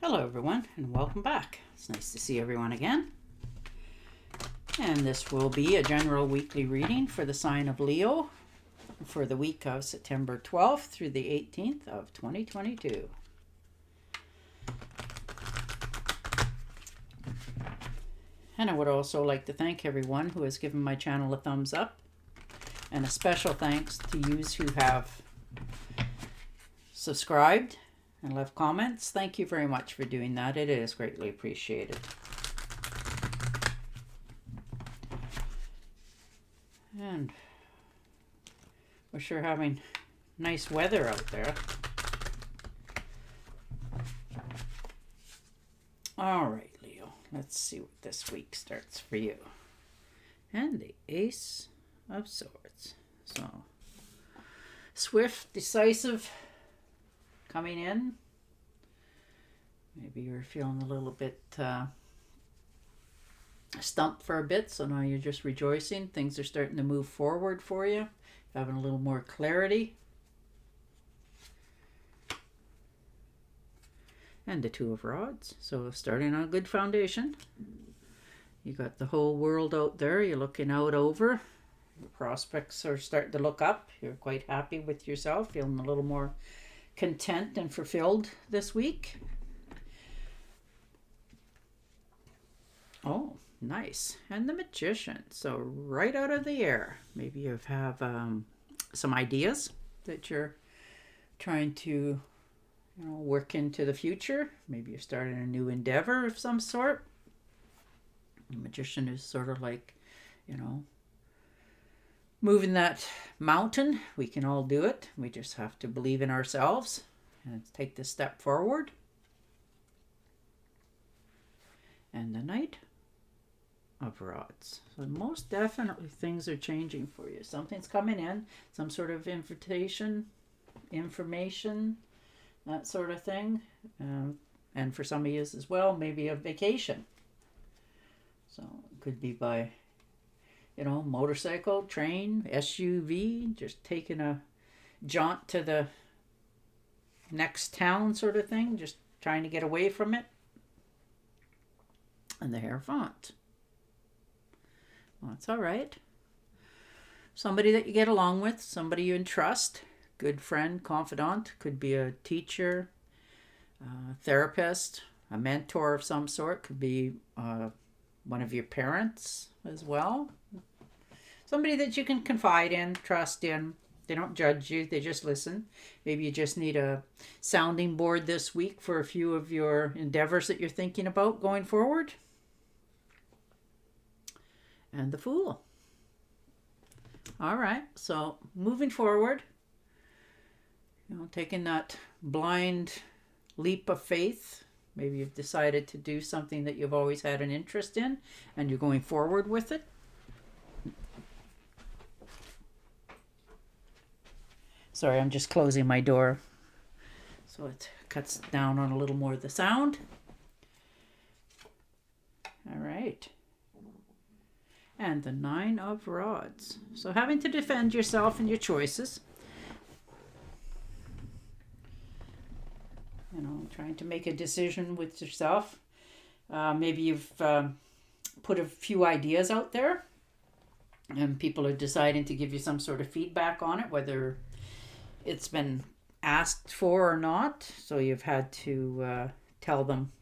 Hello everyone and welcome back. It's nice to see everyone again. And this will be a general weekly reading for the sign of Leo for the week of September 12th through the 18th of 2022. And I would also like to thank everyone who has given my channel a thumbs up, and a special thanks to yous who have subscribed and left comments. Thank you very much for doing that. It is greatly appreciated. And we're sure having nice weather out there. All right, Leo, let's see what this week starts for you. And the Ace of Swords. So, swift, decisive, coming in. Maybe you're feeling a little bit stumped for a bit, so now you're just rejoicing. Things are starting to move forward for you. Having a little more clarity. And the Two of Rods. So starting on a good foundation. You got the whole world out there. You're looking out over. Your prospects are starting to look up. You're quite happy with yourself. Feeling a little more content and fulfilled this week. Oh, nice. And the Magician. So right out of the air. Maybe you have some ideas that you're trying to work into the future. Maybe you're starting a new endeavor of some sort. The Magician is sort of like, moving that mountain. We can all do it. We just have to believe in ourselves and take this step forward. And the Knight of Rods. So most definitely things are changing for you. Something's coming in, some sort of invitation, information, that sort of thing. And for some of you as well, maybe a vacation. So it could be by, motorcycle, train, SUV, just taking a jaunt to the next town sort of thing, just trying to get away from it. And the Hierophant. Well, that's all right. Somebody that you get along with, somebody you entrust, good friend, confidant, could be a teacher, therapist, a mentor of some sort, could be one of your parents as well. Somebody that you can confide in, trust in. They don't judge you, they just listen. Maybe you just need a sounding board this week for a few of your endeavors that you're thinking about going forward. And the Fool. All right, so moving forward, taking that blind leap of faith. Maybe you've decided to do something that you've always had an interest in, and you're going forward with it. Sorry, I'm just closing my door, so it cuts down on a little more of the sound. All right. And the Nine of Rods. So having to defend yourself and your choices. Trying to make a decision with yourself. Maybe you've put a few ideas out there, and people are deciding to give you some sort of feedback on it, whether it's been asked for or not. So you've had to tell them,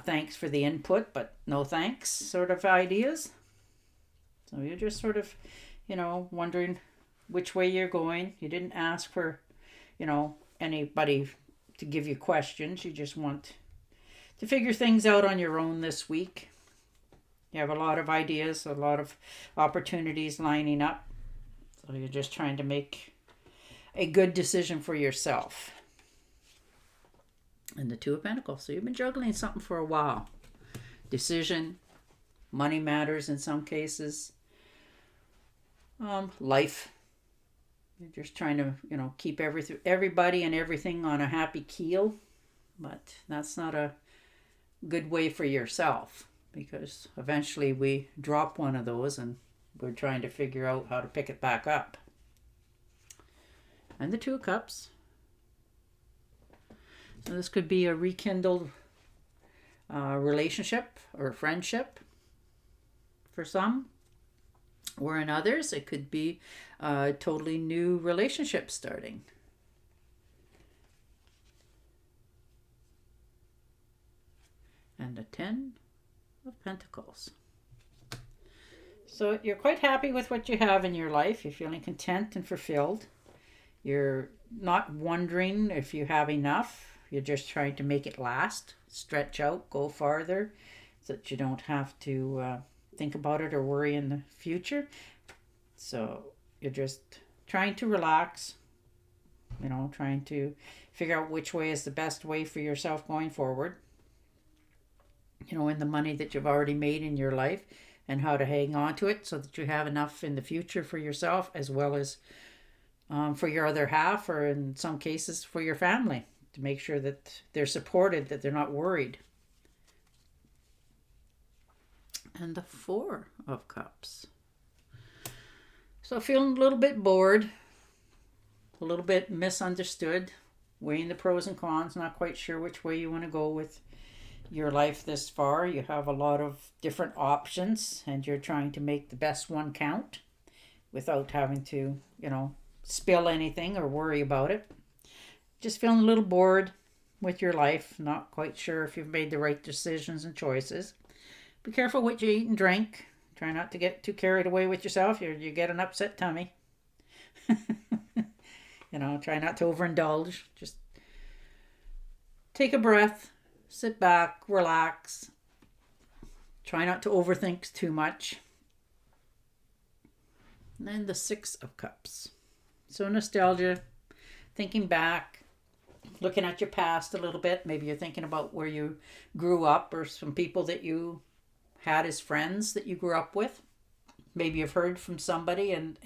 thanks for the input, but no thanks sort of ideas. So you're just sort of, wondering which way you're going. You didn't ask for, anybody to give you questions. You just want to figure things out on your own this week. You have a lot of ideas, a lot of opportunities lining up. So you're just trying to make a good decision for yourself. And the Two of Pentacles. So you've been juggling something for a while. Decision, money matters in some cases. Life. You're just trying to, keep everybody and everything on a happy keel. But that's not a good way for yourself, because eventually we drop one of those and we're trying to figure out how to pick it back up. And the Two of Cups. So this could be a rekindled relationship or friendship for some, or in others, it could be a totally new relationship starting. And the 10 of Pentacles. So you're quite happy with what you have in your life. You're feeling content and fulfilled. You're not wondering if you have enough. You're just trying to make it last, stretch out, go farther, so that you don't have to think about it or worry in the future. So you're just trying to relax, trying to figure out which way is the best way for yourself going forward. In the money that you've already made in your life and how to hang on to it so that you have enough in the future for yourself as well as for your other half, or in some cases for your family, to make sure that they're supported, that they're not worried. And the 4 of Cups. So feeling a little bit bored, a little bit misunderstood, weighing the pros and cons, not quite sure which way you want to go with your life this far. You have a lot of different options and you're trying to make the best one count without having to, spill anything or worry about it. Just feeling a little bored with your life, not quite sure if you've made the right decisions and choices. Be careful what you eat and drink. Try not to get too carried away with yourself. You get an upset tummy. Try not to overindulge. Just take a breath, sit back, relax. Try not to overthink too much. And then the 6 of Cups. So nostalgia, thinking back, looking at your past a little bit. Maybe you're thinking about where you grew up or some people that you had as friends that you grew up with. Maybe you've heard from somebody and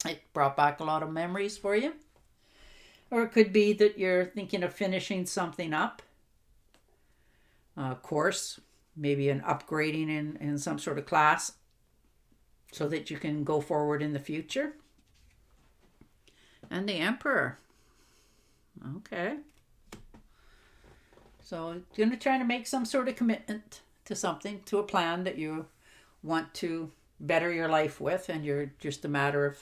it brought back a lot of memories for you. Or it could be that you're thinking of finishing something up, a course, maybe an upgrading in some sort of class so that you can go forward in the future. And the Emperor. Okay. So you're going to try to make some sort of commitment to something, to a plan that you want to better your life with, and you're just a matter of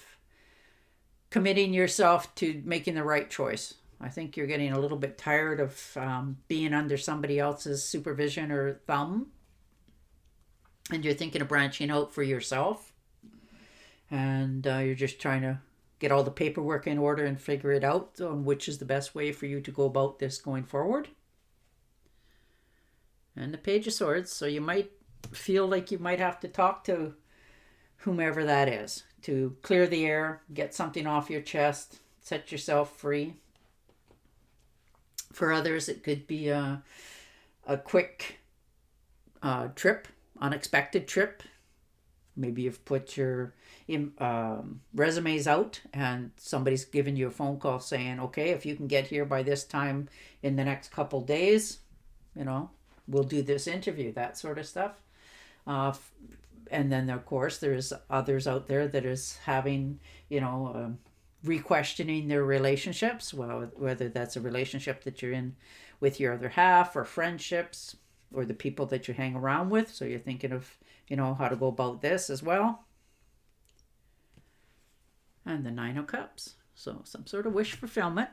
committing yourself to making the right choice. I think you're getting a little bit tired of being under somebody else's supervision or thumb, and you're thinking of branching out for yourself, and you're just trying to get all the paperwork in order and figure it out on which is the best way for you to go about this going forward. And the Page of Swords. So you might feel like you might have to talk to whomever that is to clear the air, get something off your chest, set yourself free. For others, it could be a quick trip, unexpected trip. Maybe you've put your resumes out and somebody's given you a phone call saying, okay, if you can get here by this time in the next couple days, we'll do this interview, that sort of stuff. And then, of course, there's others out there that is having, re-questioning their relationships, well, whether that's a relationship that you're in with your other half or friendships or the people that you hang around with. So you're thinking of, how to go about this as well. And the 9 of Cups. So some sort of wish fulfillment.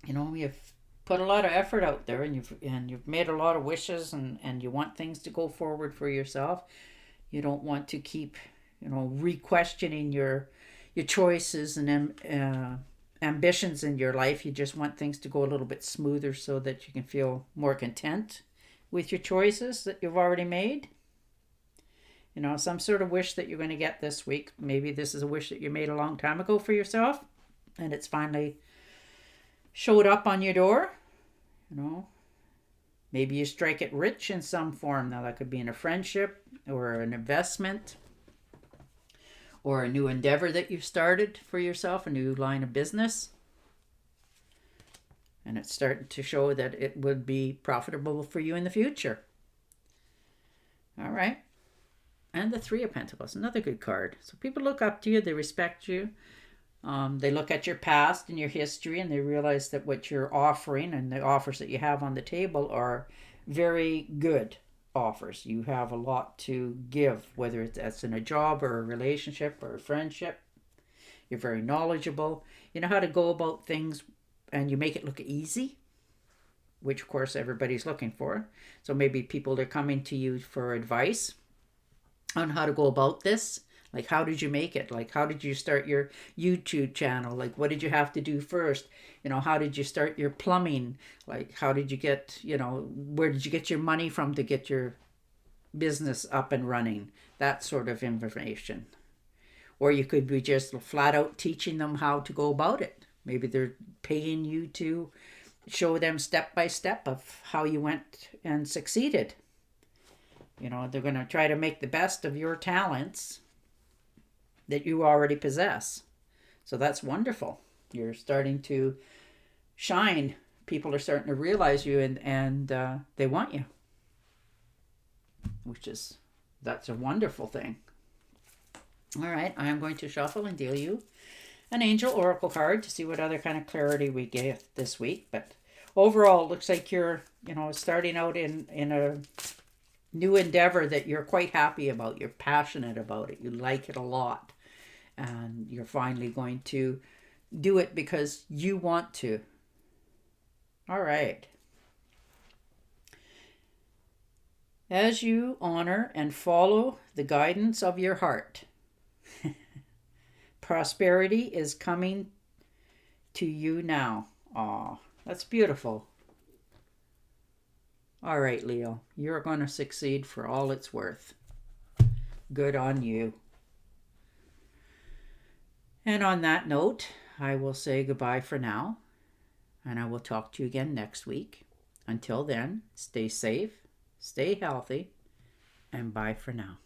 You've put a lot of effort out there and you've made a lot of wishes and you want things to go forward for yourself. You don't want to keep, re-questioning your choices and ambitions in your life. You just want things to go a little bit smoother so that you can feel more content with your choices that you've already made. Some sort of wish that you're going to get this week. Maybe this is a wish that you made a long time ago for yourself and it's finally showed up on your door. Maybe you strike it rich in some form. Now that could be in a friendship or an investment or a new endeavor that you've started for yourself, a new line of business. And it's starting to show that it would be profitable for you in the future. All right. And the 3 of Pentacles, another good card. So people look up to you, they respect you. They look at your past and your history, and they realize that what you're offering and the offers that you have on the table are very good offers. You have a lot to give, whether that's in a job or a relationship or a friendship. You're very knowledgeable. You know how to go about things, and you make it look easy, which of course everybody's looking for. So maybe people are coming to you for advice on how to go about this. Like, how did you make it? Like, how did you start your YouTube channel? Like, what did you have to do first? How did you start your plumbing? Like, how did you get, where did you get your money from to get your business up and running? That sort of information. Or you could be just flat out teaching them how to go about it. Maybe they're paying you to show them step by step of how you went and succeeded. They're going to try to make the best of your talents that you already possess. So that's wonderful. You're starting to shine. People are starting to realize you, and they want you, that's a wonderful thing. All right, I am going to shuffle and deal you an angel oracle card to see what other kind of clarity we get this week. But overall, it looks like you're starting out in a new endeavor that you're quite happy about. You're passionate about it. You like it a lot. And you're finally going to do it because you want to. All right. As you honor and follow the guidance of your heart, prosperity is coming to you now. Aw, that's beautiful. All right, Leo, you're going to succeed for all it's worth. Good on you. And on that note, I will say goodbye for now, and I will talk to you again next week. Until then, stay safe, stay healthy, and bye for now.